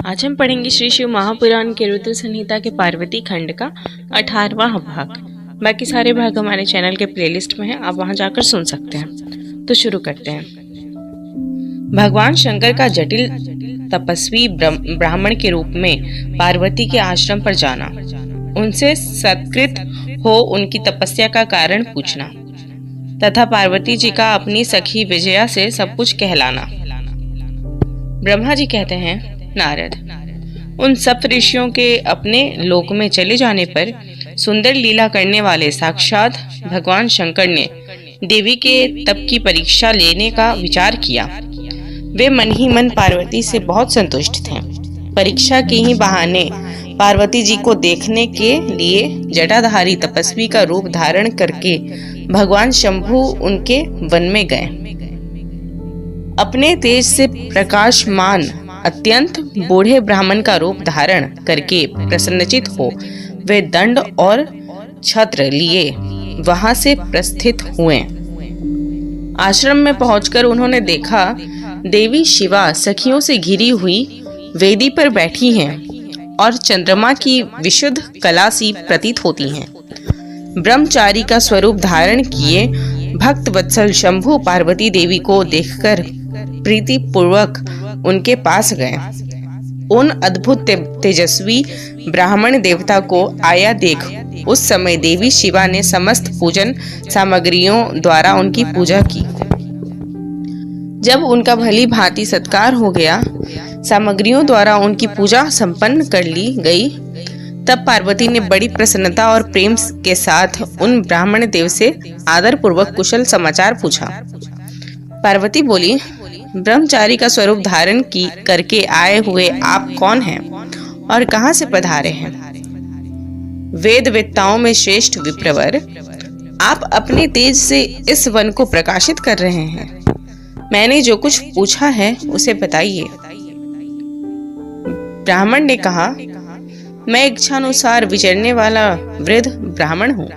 आज हम पढ़ेंगे श्री शिव महापुराण के रुद्र संहिता के पार्वती खंड का 18वां भाग। बाकी सारे भाग हमारे चैनल के प्लेलिस्ट में हैं, आप वहां जाकर सुन सकते हैं। तो शुरू करते हैं। भगवान शंकर का जटिल तपस्वी ब्राह्मण के रूप में पार्वती के आश्रम पर जाना, उनसे सत्कृत हो उनकी तपस्या का कारण पूछना तथा पार्वती जी का अपनी सखी विजया से सब कुछ कहलाना। ब्रह्मा जी कहते हैं, नारद, उन सप्त ऋषियों के अपने लोक में चले जाने पर सुंदर लीला करने वाले साक्षात भगवान शंकर ने देवी के तप की परीक्षा लेने का विचार किया। वे मन ही मन पार्वती से बहुत संतुष्ट थे। परीक्षा के ही बहाने पार्वती जी को देखने के लिए जटाधारी तपस्वी का रूप धारण करके भगवान शंभु उनके वन में गए। अपने तेज से प्रकाशमान अत्यंत बूढ़े ब्राह्मण का रूप धारण करके प्रसन्नचित हो वे दंड और छत्र लिए वहां से प्रस्थित हुए। आश्रम में पहुंचकर उन्होंने देखा देवी शिवा सखियों से घिरी हुई वेदी पर बैठी हैं और चंद्रमा की विशुद्ध कला सी प्रतीत होती हैं। ब्रह्मचारी का स्वरूप धारण किए भक्त वत्सल शंभु पार्वती देवी को देखकर प्रीति पूर्वक उनके पास गए। उन अद्भुत तेजस्वी ब्राह्मण देवता को आया देख उस समय देवी शिवा ने समस्त पूजन सामग्रियों द्वारा उनकी पूजा की। जब उनका भली भांति सत्कार हो गया, सामग्रियों द्वारा उनकी पूजा संपन्न कर ली गई, तब पार्वती ने बड़ी प्रसन्नता और प्रेम के साथ उन ब्राह्मण देव से आदर पूर्वक कुशल समाचार पूछा। पार्वती बोली, ब्रह्मचारी का स्वरूप धारण करके आए हुए आप कौन हैं और कहां से पधारे हैं? वेद वेत्ताओं में श्रेष्ठ विप्रवर, आप अपने तेज से इस वन को प्रकाशित कर रहे हैं। मैंने जो कुछ पूछा है उसे बताइए। ब्राह्मण ने कहा, मैं इच्छानुसार विचरने वाला वृद्ध ब्राह्मण हूँ।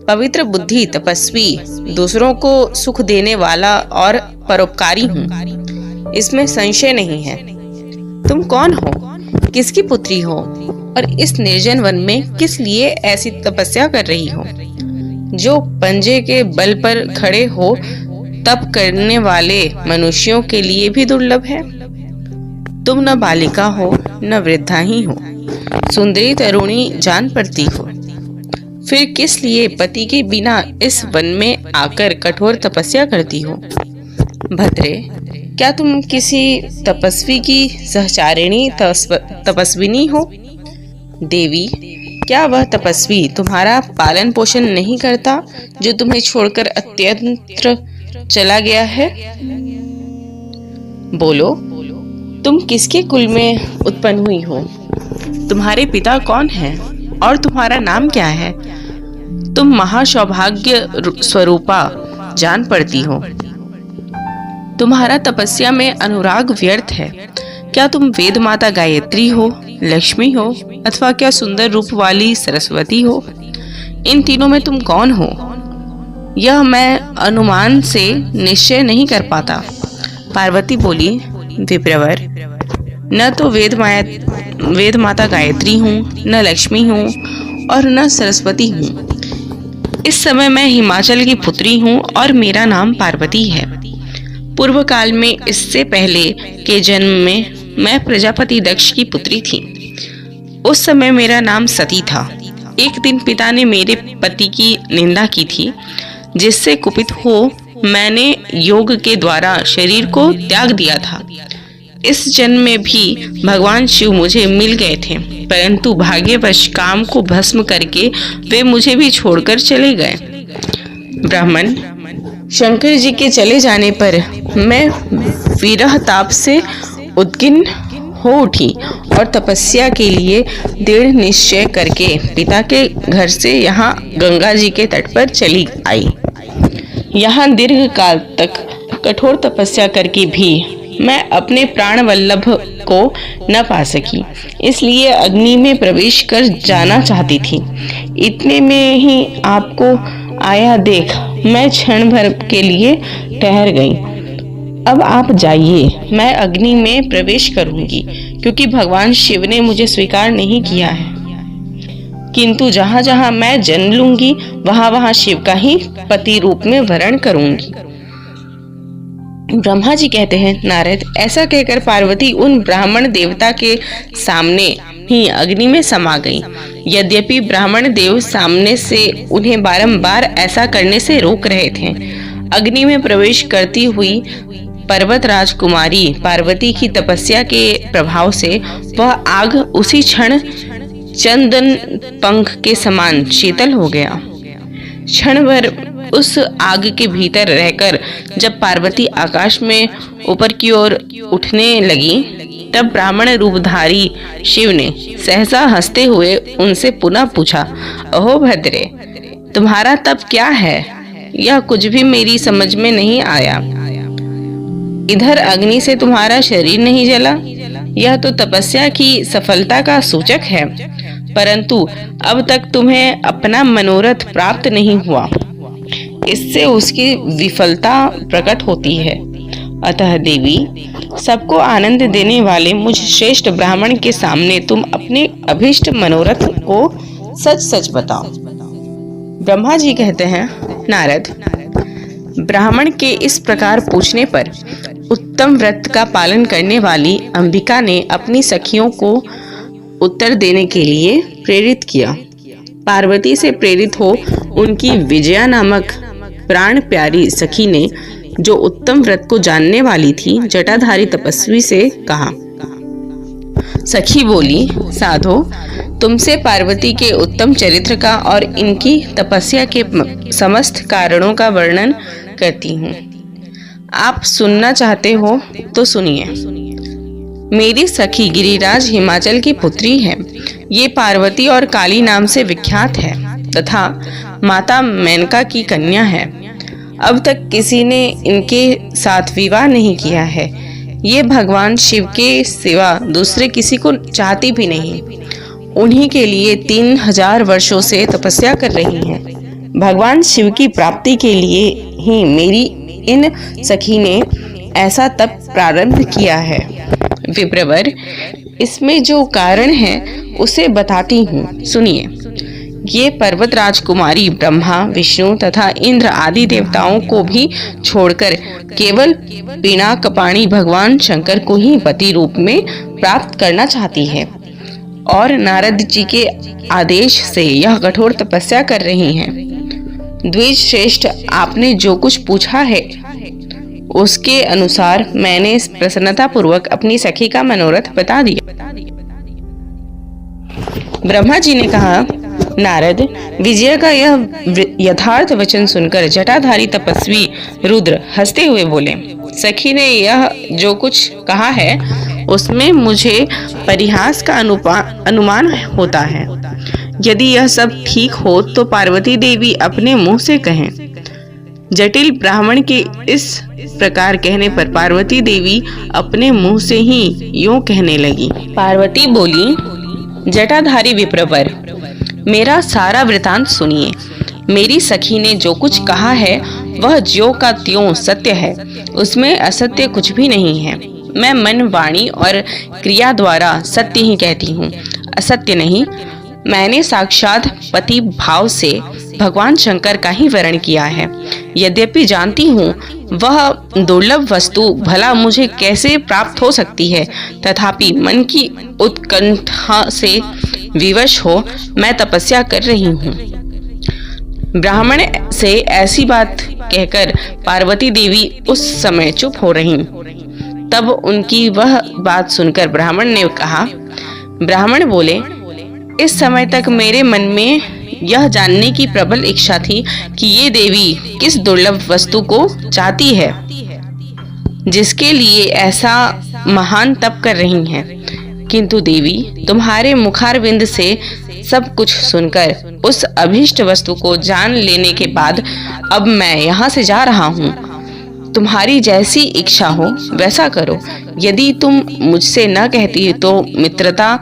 पवित्र बुद्धि तपस्वी, दूसरों को सुख देने वाला और परोपकारी हूँ, इसमें संशय नहीं है। तुम कौन हो, किसकी पुत्री हो और इस निर्जन वन में किस लिए ऐसी तपस्या कर रही हो, जो पंजे के बल पर खड़े हो तप करने वाले मनुष्यों के लिए भी दुर्लभ है? तुम न बालिका हो न वृद्धा ही हो, सुंदरी तरुणी जान पड़ती हो, फिर किस लिए पति के बिना इस वन में आकर कठोर तपस्या करती हो? भद्रे, क्या तुम किसी तपस्वी की सहचारिणी तपस्विनी हो? देवी, क्या वह तपस्वी तुम्हारा पालन पोषण नहीं करता जो तुम्हें छोड़कर अत्यंत्र चला गया है? बोलो, तुम किसके कुल में उत्पन्न हुई हो? तुम्हारे पिता कौन हैं और तुम्हारा नाम क्या है? तुम महासौभाग्य स्वरूपा जान पड़ती हो। तुम्हारा तपस्या में अनुराग व्यर्थ है। क्या तुम वेद माता गायत्री हो, लक्ष्मी हो, अथवा क्या सुंदर रूप वाली सरस्वती हो? इन तीनों में तुम कौन हो, यह मैं अनुमान से निश्चय नहीं कर पाता। पार्वती बोली, विप्रवर, न तो वेद माता गायत्री हूँ, न लक्ष्मी हूँ और न सरस्वती हूँ। इस समय मैं हिमाचल की पुत्री हूँ और मेरा नाम पार्वती है। पूर्व काल में, इससे पहले के जन्म में, मैं प्रजापति दक्ष की पुत्री थी। उस समय मेरा नाम सती था। एक दिन पिता ने मेरे पति की निंदा की थी, जिससे कुपित हो मैंने योग के द्वारा शरीर को त्याग दिया था। इस जन्म में भी भगवान शिव मुझे मिल गए थे, परंतु भाग्यवश काम को भस्म करके वे मुझे भी छोड़कर चले गए। ब्राह्मण, शंकर जी के चले जाने पर मैं विरह ताप से उद्विग्न हो उठी और तपस्या के लिए दृढ़ निश्चय करके पिता के घर से यहाँ गंगा जी के तट पर चली आई। यहाँ दीर्घ काल तक कठोर तपस्या करके भी मैं अपने प्राण वल्लभ को न पा सकी, इसलिए अग्नि में प्रवेश कर जाना चाहती थी। इतने में ही आपको आया देख मैं क्षण भर के लिए ठहर गई। अब आप जाइए, मैं अग्नि में प्रवेश करूंगी, क्योंकि भगवान शिव ने मुझे स्वीकार नहीं किया है। किंतु जहां जहां मैं जन्म लूंगी वहां वहां शिव का ही पति रूप में वरण करूंगी। ब्रह्मा जी कहते हैं, नारद, ऐसा कहकर पार्वती उन ब्राह्मण देवता के सामने ही अग्नि में समा गई। यद्यपि ब्राह्मण देव सामने से उन्हें बारंबार ऐसा करने से रोक रहे थे। अग्नि में प्रवेश करती हुई पर्वत राजकुमारी पार्वती की तपस्या के प्रभाव से वह आग उसी क्षण चंदन पंख के समान शीतल हो गया। क्षण भर उस आग के भीतर रहकर जब पार्वती आकाश में ऊपर की ओर उठने लगी, तब ब्राह्मण रूपधारी शिव ने सहसा हंसते हुए उनसे पुनः पूछा, अहो भद्रे, तुम्हारा तप क्या है? यह कुछ भी मेरी समझ में नहीं आया। इधर अग्नि से तुम्हारा शरीर नहीं जला, यह तो तपस्या की सफलता का सूचक है, परंतु अब तक तुम्हें अपना मनोरथ प्राप्त नहीं हुआ, इससे उसकी विफलता प्रकट होती है। अतः देवी, सबको आनंद देने वाले मुझ श्रेष्ठ ब्राह्मण के सामने तुम अपने अभीष्ट मनोरथ को सच सच बताओ। ब्रह्मा जी कहते हैं, नारद, ब्राह्मण के इस प्रकार पूछने पर उत्तम व्रत का पालन करने वाली अंबिका ने अपनी सखियों को उत्तर देने के लिए प्रेरित किया। पार्वती से प्रेरित हो उनकी विजया नामक प्राण प्यारी सखी ने, जो उत्तम व्रत को जानने वाली थी, जटाधारी तपस्वी से कहा। सखी बोली, साधो, तुमसे पार्वती के उत्तम चरित्र का और इनकी तपस्या के समस्त कारणों का वर्णन करती हूँ। आप सुनना चाहते हो तो सुनिए। मेरी सखी गिरिराज हिमाचल की पुत्री है। ये पार्वती और काली नाम से विख्यात है तथा माता मेनका की कन्या है। अब तक किसी ने इनके साथ विवाह नहीं किया है। ये भगवान शिव के सिवा दूसरे किसी को चाहती भी नहीं। उन्हीं के लिए 3000 वर्षों से तपस्या कर रही हैं। भगवान शिव की प्राप्ति के लिए ही मेरी इन सखी ने ऐसा तप प्रारंभ किया है। विप्रवर, इसमें जो कारण है उसे बताती हूँ, सुनिए। ये पर्वत राजकुमारी ब्रह्मा, विष्णु तथा इंद्र आदि देवताओं को भी छोड़कर केवल पिनाकपाणी भगवान शंकर को ही पति रूप में प्राप्त करना चाहती है और नारद जी के आदेश से यह कठोर तपस्या कर रही हैं। द्विज श्रेष्ठ, आपने जो कुछ पूछा है उसके अनुसार मैंने प्रसन्नता पूर्वक अपनी सखी का मनोरथ बता दिया। ब्रह्मा जी ने कहा, नारद, विजय का यह यथार्थ वचन सुनकर जटाधारी तपस्वी रुद्र हंसते हुए बोले, सखी ने यह जो कुछ कहा है उसमें मुझे परिहास का अनुमान होता है। यदि यह सब ठीक हो तो पार्वती देवी अपने मुंह से कहें। जटिल ब्राह्मण के इस प्रकार कहने पर पार्वती देवी अपने मुंह से ही यूं कहने लगी। पार्वती बोली, जटाधारी विप्रवर, मेरा सारा वृतांत सुनिए। मेरी सखी ने जो कुछ कहा है वह ज्यों का त्यों सत्य है, उसमें असत्य कुछ भी नहीं है। मैं मन, वाणी और क्रिया द्वारा सत्य ही कहती हूँ, असत्य नहीं। मैंने साक्षात पति भाव से भगवान शंकर का ही वर्ण किया है। यद्यपि जानती हूँ वह दुर्लभ वस्तु भला मुझे कैसे प्राप्त हो सकती है, तथापि मन की उत्कंठा से विवश हो मैं तपस्या कर रही हूँ। ब्राह्मण से ऐसी बात कहकर पार्वती देवी उस समय चुप हो रही। तब उनकी वह बात सुनकर ब्राह्मण ने कहा। ब्राह्मण बोले, इस समय तक मेरे मन में यह जानने की प्रबल इच्छा थी कि ये देवी किस दुर्लभ वस्तु को चाहती है जिसके लिए ऐसा महान तप कर रही हैं। किंतु देवी, तुम्हारे मुखारविंद से सब कुछ सुनकर उस अभीष्ट वस्तु को जान लेने के बाद अब मैं यहाँ से जा रहा हूँ। तुम्हारी जैसी इच्छा हो वैसा करो। यदि तुम मुझसे न कहती तो मित्रता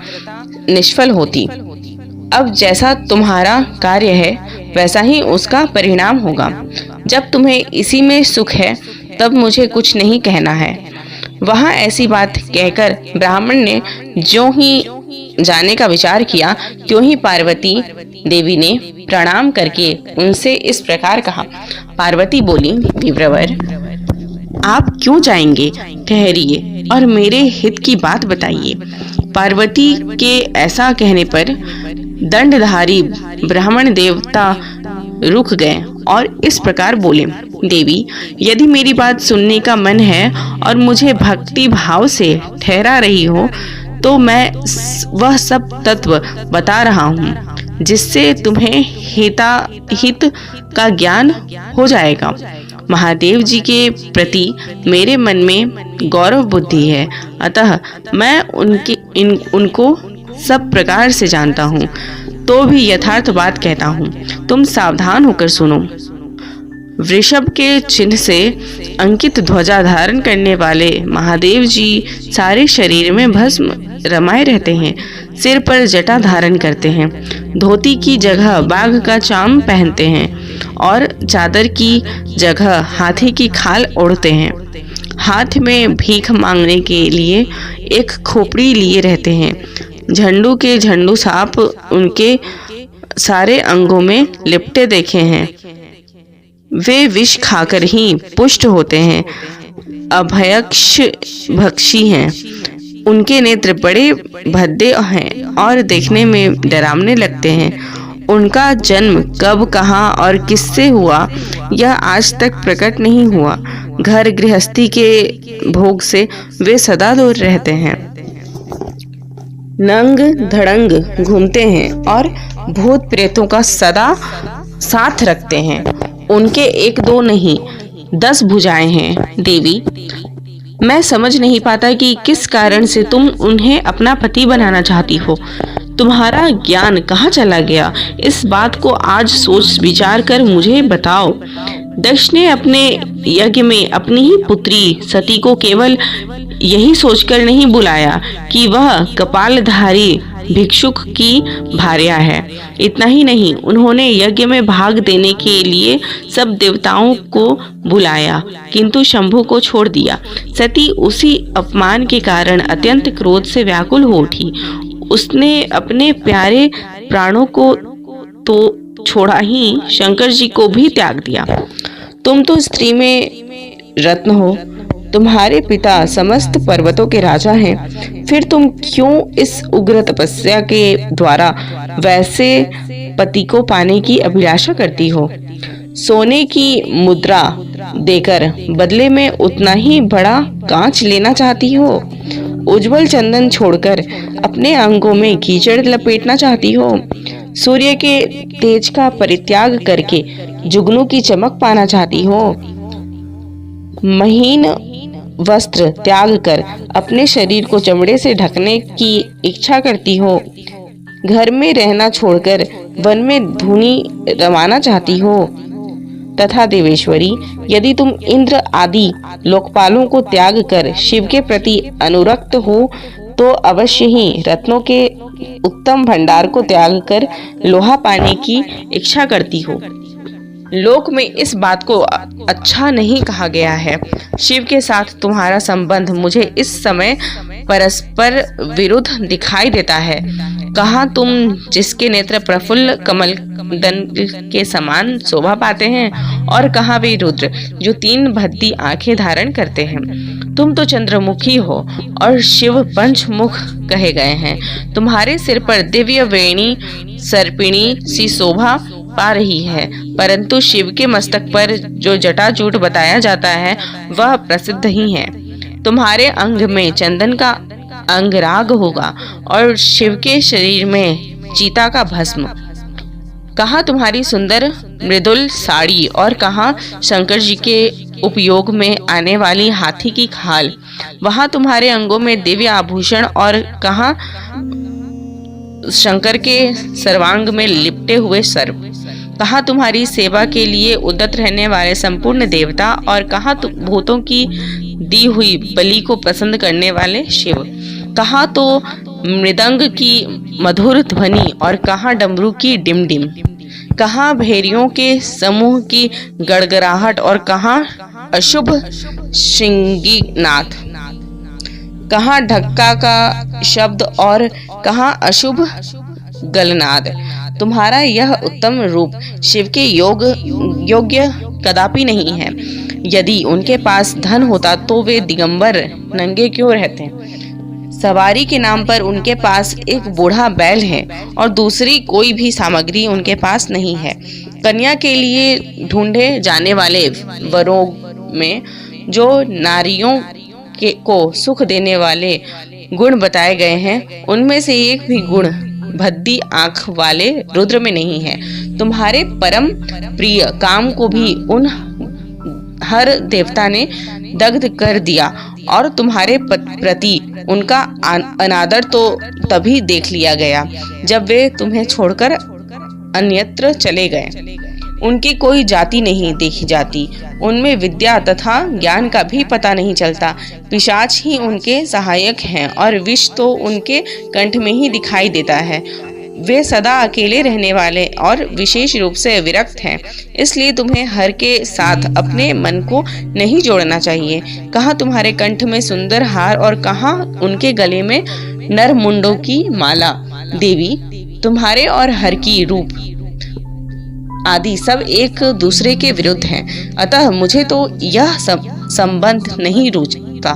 निष्फल होती। अब जैसा तुम्हारा कार्य है वैसा ही उसका परिणाम होगा। जब तुम्हें इसी में सुख है तब मुझे कुछ नहीं कहना है। वहां ऐसी बात कहकर ब्राह्मण ने ज्यों ही जाने का विचार किया, त्यों ही पार्वती देवी ने प्रणाम करके उनसे इस प्रकार कहा। पार्वती बोली, विप्रवर, आप क्यों जाएंगे? ठहरिए और मेरे हित की बात बताइए। पार्वती के ऐसा कहने पर दंडधारी ब्राह्मण देवता रुक गए और इस प्रकार बोले, देवी, यदि मेरी बात सुनने का मन है और मुझे भक्ति भाव से ठहरा रही हो तो मैं वह सब तत्व बता रहा हूँ जिससे तुम्हें हित का ज्ञान हो जाएगा। महादेव जी के प्रति मेरे मन में गौरव बुद्धि है, अतः मैं उनको सब प्रकार से जानता हूँ, तो भी यथार्थ बात कहता हूँ। तुम सावधान होकर सुनो। वृषभ के चिन्ह से अंकित ध्वजा धारण करने वाले महादेव जी सारे शरीर में भस्म रमाए रहते हैं, सिर पर जटा धारण करते हैं, धोती की जगह बाघ का चाम पहनते हैं और चादर की जगह हाथी की खाल ओढ़ते हैं। हाथ में भीख मांगने के लिए एक खोपड़ी लिए रहते हैं। झंडू के झंडू सांप उनके सारे अंगों में लिपटे देखे हैं। वे विष खाकर ही पुष्ट होते हैं, अभयक्ष भक्षी हैं। उनके नेत्र बड़े भद्दे हैं और देखने में डरावने लगते हैं। उनका जन्म कब, कहाँ और किससे हुआ, यह आज तक प्रकट नहीं हुआ। घर गृहस्थी के भोग से वे सदा दूर रहते हैं। नंग धड़ंग घूमते हैं और भूत प्रेतों का सदा साथ रखते हैं। उनके एक दो नहीं 10 भुजाएं हैं। देवी, मैं समझ नहीं पाता कि किस कारण से तुम उन्हें अपना पति बनाना चाहती हो। तुम्हारा ज्ञान कहाँ चला गया? इस बात को आज सोच विचार कर मुझे बताओ। दक्ष ने अपने यज्ञ में अपनी ही पुत्री सती को केवल यही सोचकर नहीं बुलाया कि वह कपालधारी भिक्षुक की भार्या है। इतना ही नहीं, उन्होंने यज्ञ में भाग देने के लिए सब देवताओं को बुलाया, किंतु शंभु को छोड़ दिया। सती उसी अपमान के कारण अत्यंत क्रोध से व्याकुल हो उठी। उसने अपने प्यारे प्राणों को तो छोड़ा ही, शंकर जी को भी त्याग दिया। तुम तो स्त्री में रत्न हो, तुम्हारे पिता समस्त पर्वतों के राजा हैं, फिर तुम क्यों इस उग्र तपस्या के द्वारा वैसे पति को पाने की अभिलाषा करती हो? सोने की मुद्रा देकर बदले में उतना ही बड़ा कांच लेना चाहती हो? उज्जवल चंदन छोड़कर अपने अंगों में कीचड़ लपेटना चाहती हो? सूर्य के तेज का परित्याग करके जुगनू की चमक पाना चाहती हो? महीन वस्त्र त्याग कर अपने शरीर को चमड़े से ढकने की इच्छा करती हो? घर में रहना छोड़कर वन में धूनी रवाना चाहती हो? तथा देवेश्वरी, यदि तुम इंद्र आदि लोकपालों को त्याग कर शिव के प्रति अनुरक्त हो तो अवश्य ही रत्नों के उत्तम भंडार को त्याग कर लोहा पाने की इच्छा करती हो। लोक में इस बात को अच्छा नहीं कहा गया है। शिव के साथ तुम्हारा संबंध मुझे इस समय परस्पर विरुद्ध दिखाई देता है। कहाँ तुम जिसके नेत्र प्रफुल्ल कमल दन के समान शोभा पाते हैं और कहाँ वे रुद्र जो 3 भद्दी आंखें धारण करते हैं। तुम तो चंद्रमुखी हो और शिव पंचमुख कहे गए हैं। तुम्हारे सिर पर दिव्य वेणी सर्पिणी सी शोभा पा रही है, परंतु शिव के मस्तक पर जो जटाजूट बताया जाता है वह प्रसिद्ध ही है। तुम्हारे अंग में चंदन का अंगराग होगा और शिव के शरीर में चीता का भस्म। कहाँ तुम्हारी सुंदर मृदुल साड़ी और कहाँ शंकर जी के उपयोग में आने वाली हाथी की खाल। वहाँ तुम्हारे अंगों में दिव्य आभूषण और कहाँ शंकर के सर्वांग में लिपटे हुए सर्प। कहाँ तुम्हारी सेवा के लिए उद्यत रहने वाले संपूर्ण देवता और कहाँ भूतों की दी हुई बलि को पसंद करने वाले शिव। कहाँ तो मृदंग की मधुर ध्वनि और कहाँ डमरू की डिम डिम। कहाँ भेड़ियों के समूह की गड़गड़ाहट और कहाँ अशुभ श्रृंगी नाद, कहाँ ढक्का का शब्द और कहाँ अशुभ गलनाद। तुम्हारा यह उत्तम रूप शिव के योग्य कदापि नहीं है। यदि उनके पास धन होता तो वे दिगंबर नंगे क्यों रहते। सवारी के नाम पर उनके पास एक बूढ़ा बैल है और दूसरी कोई भी सामग्री उनके पास नहीं है। कन्या के लिए ढूंढे जाने वाले वरों में जो नारियों को सुख देने वाले गुण बताए गए हैं, उनमें से एक भी गुण भद्दी आंख वाले रुद्र में नहीं है। तुम्हारे परम प्रिय काम को भी उन हर देवता ने दग्ध कर दिया और तुम्हारे प्रति उनका अनादर तो तभी देख लिया गया जब वे तुम्हें छोड़कर अन्यत्र चले गए। उनकी कोई जाति नहीं देखी जाती, उनमें विद्या तथा ज्ञान का भी पता नहीं चलता। पिशाच ही उनके सहायक हैं और विष तो उनके कंठ में ही दिखाई देता है। वे सदा अकेले रहने वाले और विशेष रूप से विरक्त हैं, इसलिए तुम्हें हर के साथ अपने मन को नहीं जोड़ना चाहिए। कहाँ तुम्हारे कंठ में सुंदर हार और कहाँ उनके गले में नर मुंडों की माला। देवी, तुम्हारे और हर की रूप आदि सब एक दूसरे के विरुद्ध हैं, अतः मुझे तो यह सब संबंध नहीं रुचता।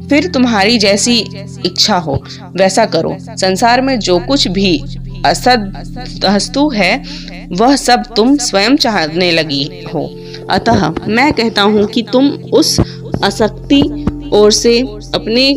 फिर तुम्हारी जैसी इच्छा हो वैसा करो। संसार में जो कुछ भी असद वस्तु है वह सब तुम स्वयं चाहने लगी हो, अतः मैं कहता हूँ कि तुम उस आसक्ति ओर से अपने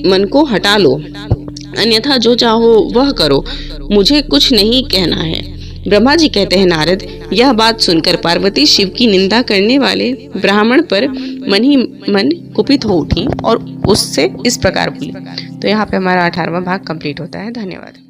मन को हटा लो, अन्यथा जो चाहो वह करो, मुझे कुछ नहीं कहना है। ब्रह्मा जी कहते हैं, नारद, यह बात सुनकर पार्वती शिव की निंदा करने वाले ब्राह्मण पर मन ही मन कुपित हो उठी और उससे इस प्रकार बोली। तो यहाँ पे हमारा 18वां भाग कंप्लीट होता है। धन्यवाद।